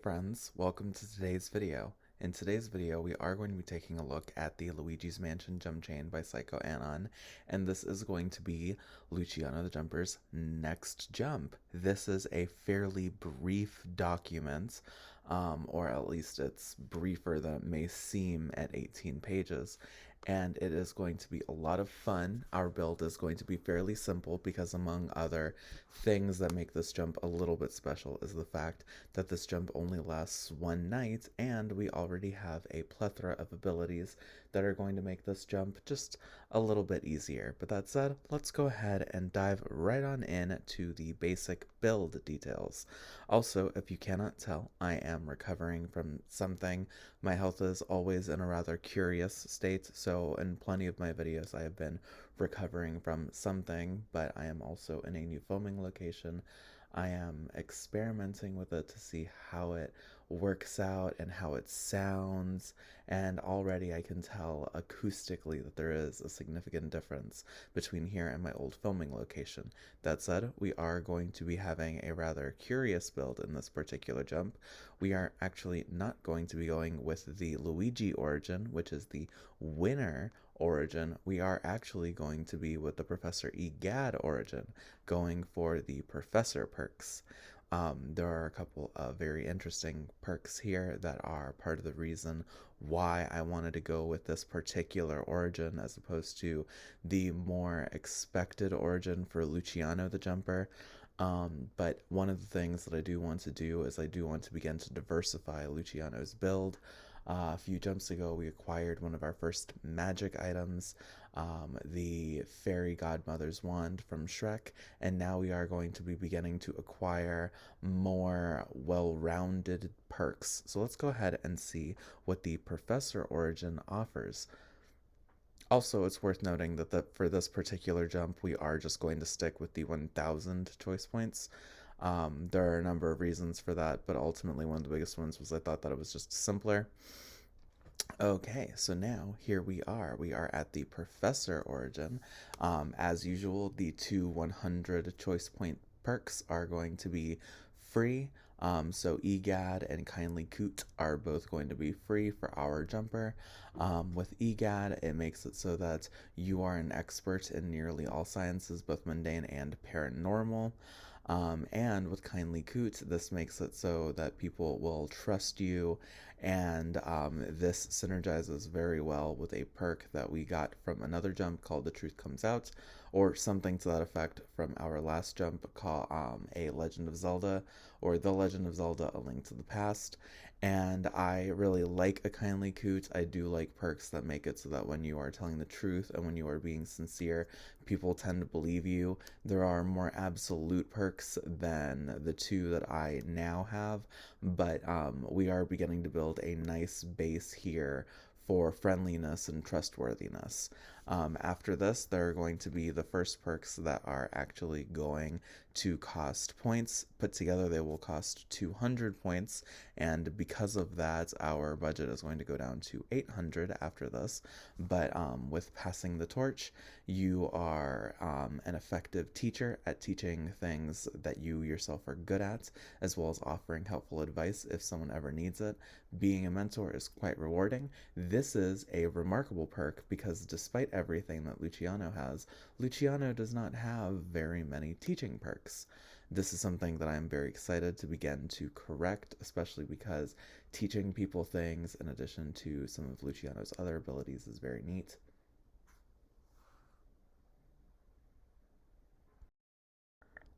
friends, welcome to today's video. In today's video, we are going to be taking a look at the Luigi's Mansion Jump Chain by Psycho and this is going to be Luciano the Jumper's next jump. This is a fairly brief document, or at least it's briefer than it may seem at 18 pages, and it is going to be a lot of fun. Our build is going to be fairly simple because, among other things that make this jump a little bit special, is the fact that this jump only lasts one night, and we already have a plethora of abilities that are going to make this jump just a little bit easier. But that said, let's go ahead and dive right on in to the basic build details. Also, if you cannot tell, I am recovering from something. My health is always in a rather curious state, so in plenty of my videos I have been recovering from something, but I am also in a new filming location. I am experimenting with it to see how it works out and how it sounds, and already I can tell acoustically that there is a significant difference between here and my old filming location. That said, we are going to be having a rather curious build in this particular jump. We are actually not going to be going with the Luigi origin, which is the winner origin. We are actually going to be with the Professor Egad origin, going for the Professor perks. There are a couple of very interesting perks here that are part of the reason why I wanted to go with this particular origin as opposed to the more expected origin for Luciano the Jumper. But one of the things that I do want to do is I do want to begin to diversify Luciano's build. A few jumps ago, we acquired one of our first magic items, the Fairy Godmother's Wand from Shrek, and now we are going to be beginning to acquire more well-rounded perks. So let's go ahead and see what the Professor origin offers. Also, it's worth noting that for this particular jump, we are just going to stick with the 1,000 choice points. There are a number of reasons for that, but ultimately one of the biggest ones was I thought that it was just simpler. Okay, so now here we are. We are at the Professor origin. As usual, the two 100 choice point perks are going to be free. So EGAD and Kindly Coot are both going to be free for our jumper. With EGAD, it makes it so that you are an expert in nearly all sciences, both mundane and paranormal. And with Kindly Coot, this makes it so that people will trust you, and this synergizes very well with a perk that we got from another jump called The Truth Comes Out, or something to that effect from our last jump called A Legend of Zelda, or The Legend of Zelda, A Link to the Past. And I really like a Kindly Coot. I do like perks that make it so that when you are telling the truth and when you are being sincere, people tend to believe you. There are more absolute perks than the two that I now have, but we are beginning to build a nice base here for friendliness and trustworthiness. After this, there are going to be the first perks that are actually going to cost points. Put together, they will cost 200 points, and because of that, our budget is going to go down to 800 after this. But with passing the torch, you are an effective teacher at teaching things that you yourself are good at, as well as offering helpful advice if someone ever needs it. Being a mentor is quite rewarding. This is a remarkable perk because despite everything that Luciano has, Luciano does not have very many teaching perks. This is something that I'm very excited to begin to correct, especially because teaching people things in addition to some of Luciano's other abilities is very neat.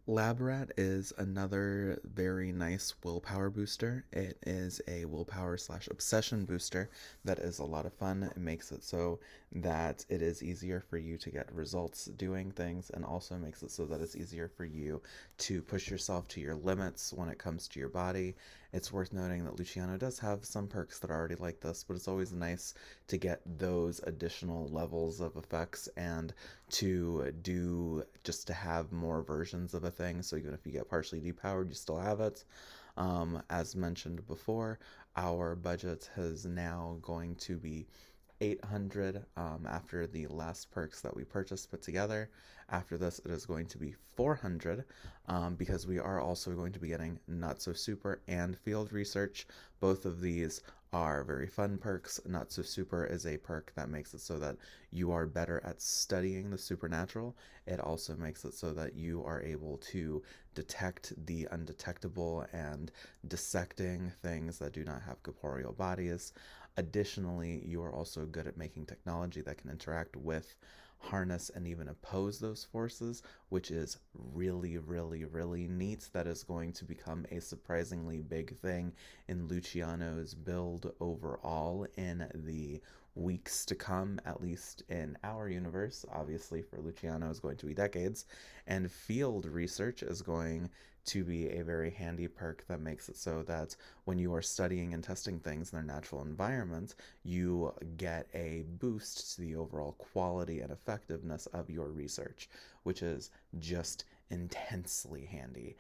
Lab Rat is another very nice willpower booster. It is a willpower slash obsession booster that is a lot of fun. It makes it so that it is easier for you to get results doing things, and also makes it so that it's easier for you to push yourself to your limits when it comes to your body. It's worth noting that Luciano does have some perks that are already like this, but it's always nice to get those additional levels of effects and to have more versions of a thing. So even if you get partially depowered, you still have it. As mentioned before, our budget is now going to be 800 after the last perks that we purchased put together. After this, it is going to be 400 because we are also going to be getting Not So Super and Field Research. Both of these are very fun perks. Not So Super is a perk that makes it so that you are better at studying the supernatural. It also makes it so that you are able to detect the undetectable and dissecting things that do not have corporeal bodies. Additionally, you are also good at making technology that can interact with, harness, and even oppose those forces, which is really, really, really neat. That is going to become a surprisingly big thing in Luciano's build overall in the weeks to come, at least in our universe. Obviously, for Luciano, is going to be decades. And field research is going to be a very handy perk that makes it so that when you are studying and testing things in their natural environment, you get a boost to the overall quality and effectiveness of your research, which is just intensely handy.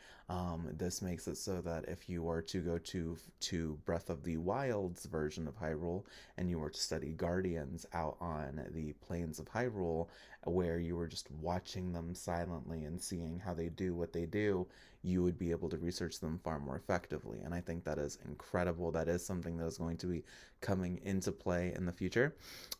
This makes it so that if you were to go to Breath of the Wild's version of Hyrule and you were to study Guardians out on the plains of Hyrule, where you were just watching them silently and seeing how they do what they do, you would be able to research them far more effectively. And I think that is incredible. That is something that is going to be coming into play in the future.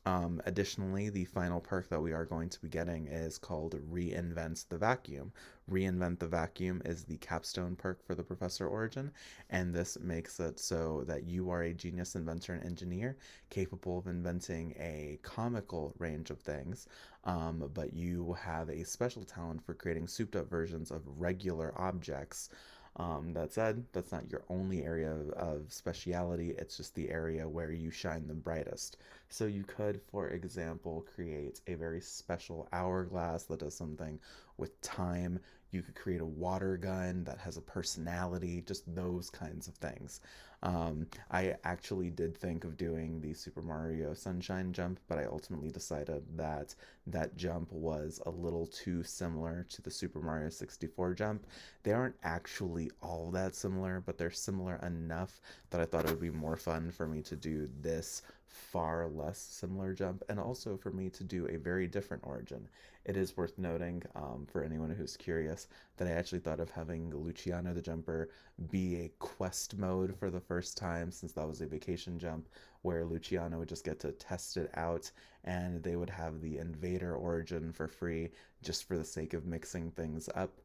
Additionally, the final perk that we are going to be getting is called Reinvent the Vacuum. Reinvent the Vacuum is the capstone perk for the Professor Origin, and this makes it so that you are a genius inventor and engineer capable of inventing a comical range of things, but you have a special talent for creating souped up versions of regular objects. That said, that's not your only area of speciality, it's just the area where you shine the brightest. So you could, for example, create a very special hourglass that does something with time. You could create a water gun that has a personality, just those kinds of things. I actually did think of doing the Super Mario Sunshine jump, but I ultimately decided that that jump was a little too similar to the Super Mario 64 jump. They aren't actually all that similar, but they're similar enough that I thought it would be more fun for me to do this far less similar jump, and also for me to do a very different origin. It is worth noting, for anyone who's curious, that I actually thought of having Luciano the Jumper be a quest mode for the first time, since that was a vacation jump where Luciano would just get to test it out, and they would have the Invader origin for free just for the sake of mixing things up.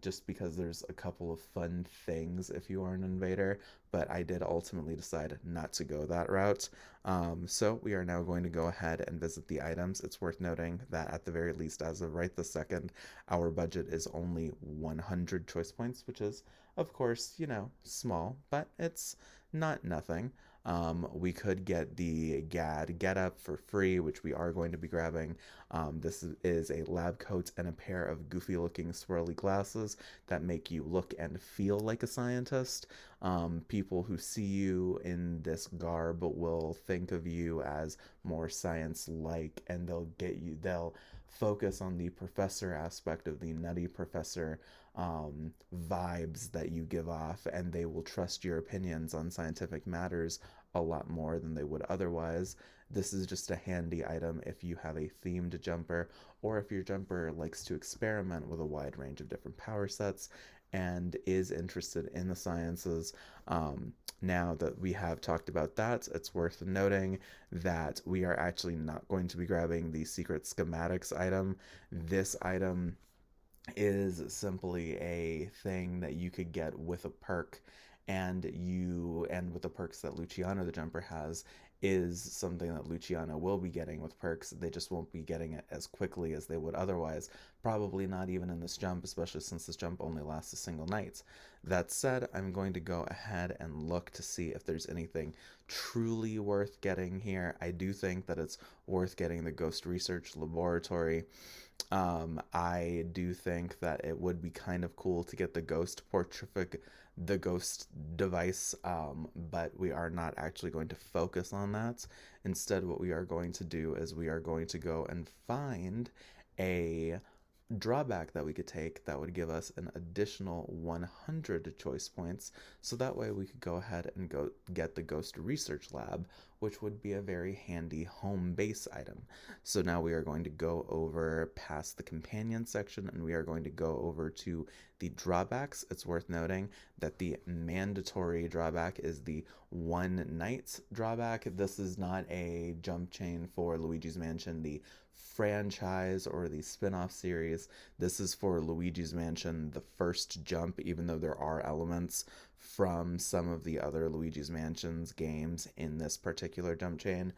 Just because there's a couple of fun things if you are an invader, but I did ultimately decide not to go that route. So we are now going to go ahead and visit the items. It's worth noting that at the very least, as of right this second, our budget is only 100 choice points, which is, of course, small, but it's not nothing. We could get the GAD Get Up for free, which we are going to be grabbing. This is a lab coat and a pair of goofy looking swirly glasses that make you look and feel like a scientist. People who see you in this garb will think of you as more science like, and they'll focus on the professor aspect of the nutty professor vibes that you give off, and they will trust your opinions on scientific matters a lot more than they would otherwise. This is just a handy item if you have a themed jumper, or if your jumper likes to experiment with a wide range of different power sets and is interested in the sciences. Now that we have talked about that, it's worth noting that we are actually not going to be grabbing the secret schematics item. This item is simply a thing that you could get with a perk, and with the perks that Luciano the Jumper has, is something that Luciano will be getting with perks. They just won't be getting it as quickly as they would otherwise, probably not even in this jump, especially since this jump only lasts a single night. That said, I'm going to go ahead and look to see if there's anything truly worth getting here. I do think that it's worth getting the Ghost Research Laboratory. I do think that it would be kind of cool to get the the ghost device, but we are not actually going to focus on that. Instead, what we are going to do is we are going to go and find a drawback that we could take that would give us an additional 100 choice points, so that way we could go ahead and go get the Ghost Research Lab, which would be a very handy home base item. So now we are going to go over past the companion section and we are going to go over to the drawbacks. It's worth noting that the mandatory drawback is the one night drawback. This is not a jump chain for Luigi's Mansion, the franchise or the spin-off series. This is for Luigi's Mansion, the first jump, even though there are elements from some of the other Luigi's Mansions games in this particular jump chain.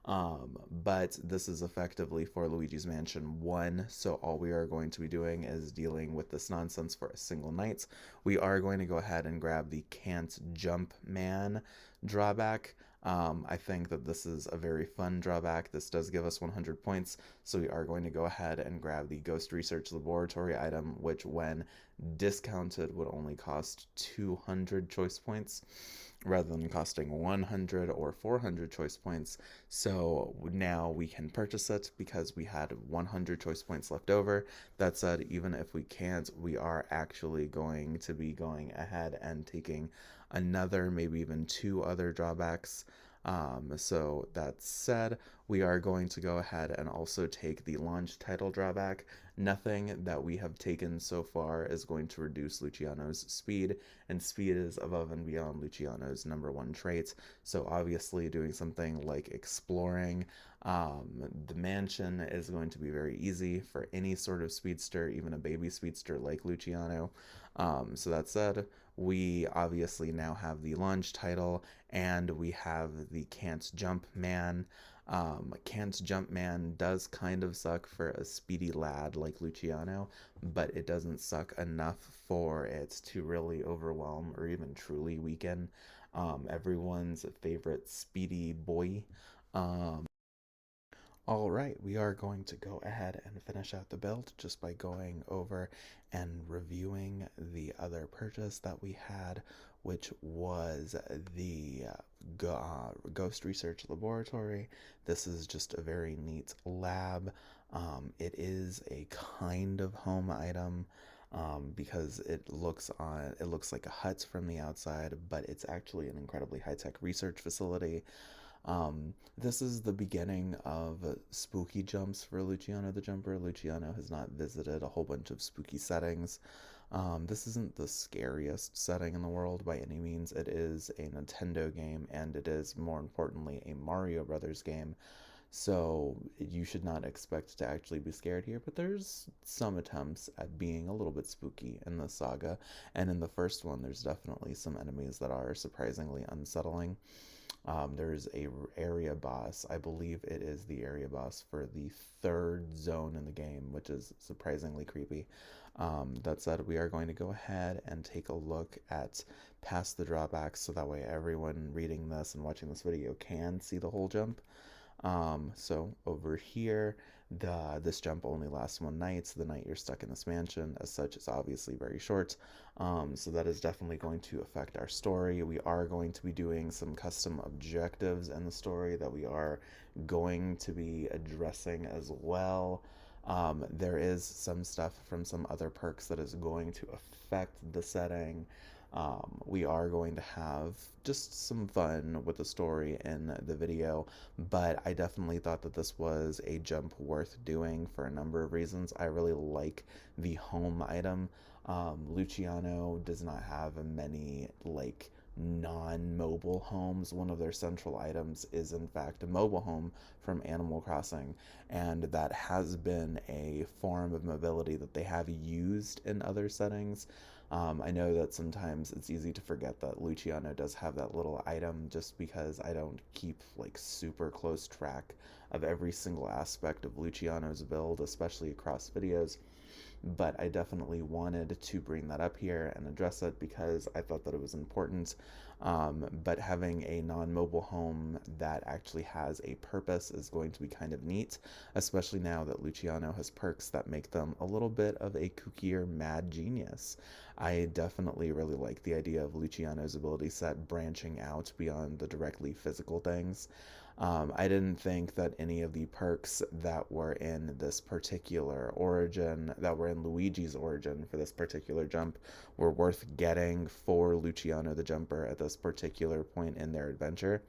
But this is effectively for Luigi's Mansion 1, so all we are going to be doing is dealing with this nonsense for a single night. We are going to go ahead and grab the Can't Jump Man drawback. I think that this is a very fun drawback. This does give us 100 points, so we are going to go ahead and grab the Ghost Research Laboratory item, which when discounted would only cost 200 choice points rather than costing 100 or 400 choice points. So now we can purchase it because we had 100 choice points left over. That said, even if we can't, we are actually going to be going ahead and taking another, maybe even two other drawbacks. So that said, we are going to go ahead and also take the launch title drawback. Nothing that we have taken so far is going to reduce Luciano's speed, and speed is above and beyond Luciano's #1 trait. So obviously doing something like exploring the mansion is going to be very easy for any sort of speedster, even a baby speedster like Luciano. So that said, we obviously now have the launch title and we have the Can't Jump Man. Can't Jump Man does kind of suck for a speedy lad like Luciano, but it doesn't suck enough for it to really overwhelm or even truly weaken everyone's favorite speedy boy. Um, all right, we are going to go ahead and finish out the build just by going over and reviewing the other purchase that we had, which was the Ghost Research Laboratory. This is just a very neat lab. It is a kind of home item. Because it looks like a hut from the outside, but it's actually an incredibly high-tech research facility. This is the beginning of spooky jumps for Luciano the Jumper. Luciano has not visited a whole bunch of spooky settings. This isn't the scariest setting in the world by any means. It is a Nintendo game, and it is, more importantly, a Mario Brothers game. So you should not expect to actually be scared here, but there's some attempts at being a little bit spooky in the saga. And in the first one, there's definitely some enemies that are surprisingly unsettling. There's a area boss. I believe it is the area boss for the third zone in the game, which is surprisingly creepy. That said, we are going to go ahead and take a look at past the drawbacks so that way everyone reading this and watching this video can see the whole jump. So over here, this jump only lasts one night. So the night you're stuck in this mansion, as such, is obviously very short. So that is definitely going to affect our story. We are going to be doing some custom objectives in the story that we are going to be addressing as well. There is some stuff from some other perks that is going to affect the setting. We are going to have just some fun with the story in the video, but I definitely thought that this was a jump worth doing for a number of reasons. I really like the home item. Luciano does not have many like non-mobile homes. One of their central items is in fact a mobile home from Animal Crossing, and that has been a form of mobility that they have used in other settings. I know that sometimes it's easy to forget that Luciano does have that little item just because I don't keep like super close track of every single aspect of Luciano's build, especially across videos. But I definitely wanted to bring that up here and address it because I thought that it was important. But having a non-mobile home that actually has a purpose is going to be kind of neat, especially now that Luciano has perks that make them a little bit of a kookier mad genius. I definitely really like the idea of Luciano's ability set branching out beyond the directly physical things. I didn't think that any of the perks that were in this particular origin, that were in Luigi's origin for this particular jump, were worth getting for Luciano the Jumper at this particular point in their adventure.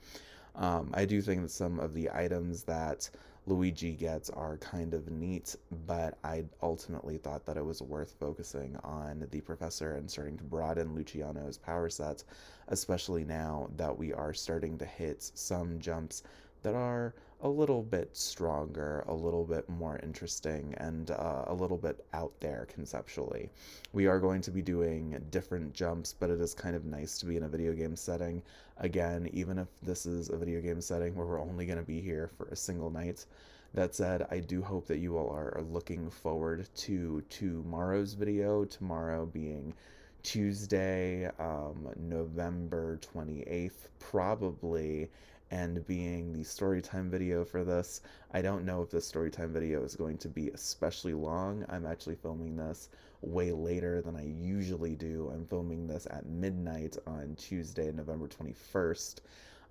I do think that some of the items that Luigi gets are kind of neat, but I ultimately thought that it was worth focusing on the professor and starting to broaden Luciano's power sets, especially now that we are starting to hit some jumps that are a little bit stronger, a little bit more interesting, and a little bit out there conceptually. We are going to be doing different jumps, but it is kind of nice to be in a video game setting. Again, even if this is a video game setting where we're only going to be here for a single night. That said, I do hope that you all are looking forward to tomorrow's video, tomorrow being Tuesday, November 28th, probably, and being the storytime video for this. I don't know if this storytime video is going to be especially long. I'm actually filming this way later than I usually do. I'm filming this at midnight on Tuesday, November 21st.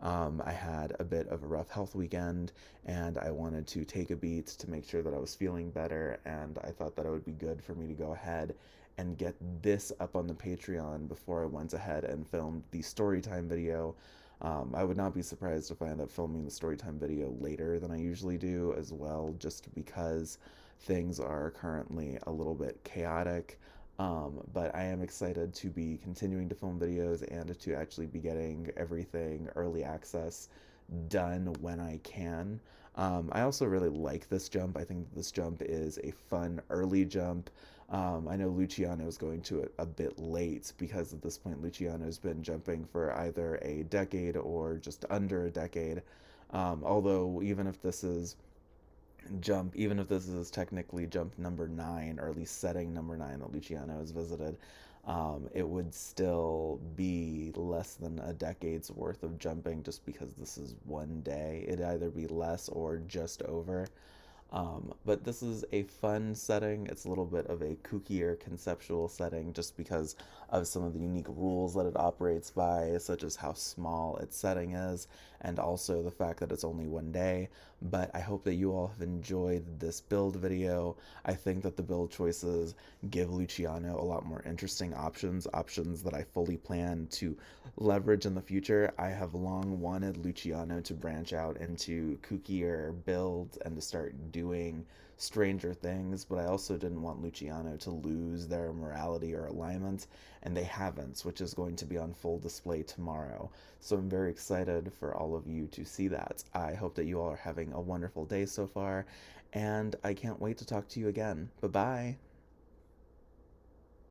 I had a bit of a rough health weekend, and I wanted to take a beat to make sure that I was feeling better, and I thought that it would be good for me to go ahead and get this up on the Patreon before I went ahead and filmed the storytime video. I would not be surprised if I end up filming the storytime video later than I usually do as well, just because things are currently a little bit chaotic. But I am excited to be continuing to film videos and to actually be getting everything early access done when I can. I also really like this jump. I think this jump is a fun early jump. I know Luciano is going to it a bit late because at this point Luciano's been jumping for either a decade or just under a decade. Although even if this is technically jump number 9, or at least setting number 9 that Luciano has visited, it would still be less than a decade's worth of jumping just because this is one day. It'd either be less or just over. But this is a fun setting. It's a little bit of a kookier conceptual setting just because of some of the unique rules that it operates by, such as how small its setting is, and also the fact that it's only one day. But I hope that you all have enjoyed this build video. I think that the build choices give Luciano a lot more interesting options that I fully plan to leverage in the future. I have long wanted Luciano to branch out into kookier builds and to start doing stranger things, but I also didn't want Luciano to lose their morality or alignment, and they haven't, which is going to be on full display tomorrow. So I'm very excited for all of you to see that. I hope that you all are having a wonderful day so far, and I can't wait to talk to you again. Bye bye.